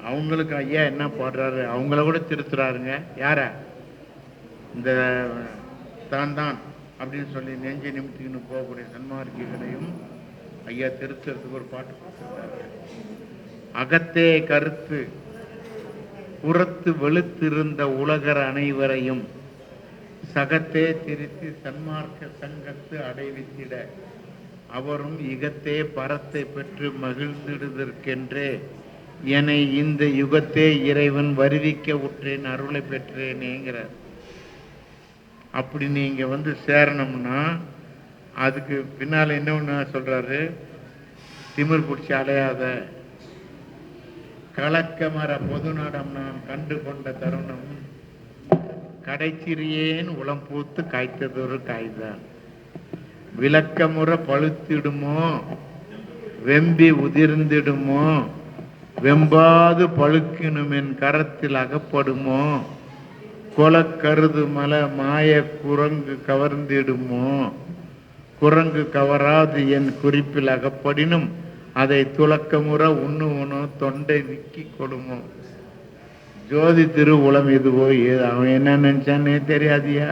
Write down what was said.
அவங்களுக்கு ஐயா என்ன பாடுறாரு, அவங்கள கூட திருத்துறாருங்க. யார? இந்த தான் தான் அப்படின்னு சொல்லி நெஞ்சை நிமித்திக்கின்னு போகக்கூடிய சன்மார்க்கிகளையும் ஐயா திருத்துறதுக்கு ஒரு பாட்டு கொடுத்துருக்காரு. அகத்தே கருத்து புறத்து வெளுத்திருந்த உலகர் அனைவரையும் சகத்தே திருத்தி சன்மார்க்க சங்கத்து அடைவித்திட அவரும் இகத்தே பரத்தை பெற்று மகிழ்ந்திடுதற்கென்றே என்னை இந்த யுகத்தே இறைவன் வருவிக்க உற்றேன் அருளை பெற்றேனேங்கிறார். அப்படி நீங்க சேரணும்னா அதுக்கு பின்னால என்ன ஒண்ணு சொல்றாரு, திமிர் பிடிச்சி அலையாத கலக்கமர பொது நடம் நான் கண்டு கொண்ட தருணம் கடைச்சிறியேன் உளம் பூத்து காய்த்ததொரு காய்தான் விளக்கமுறை பழுத்திடுமோ வெம்பி உதிர்ந்திடுமோ வெம்பாது பழுக்கினும் என் கரத்தில் அகப்படுமோ கொலக்கருது மல மாய குரங்கு கவர்ந்திடுமோ குரங்கு கவராது என் குறிப்பில் அகப்படினும் அதை துலக்கமுற உண்ணுவனோ தொண்டை நிக்கி கொடுமோ. ஜோதி திரு உளம் இதுவோ அவன் என்ன நினைச்சானே தெரியாதியா.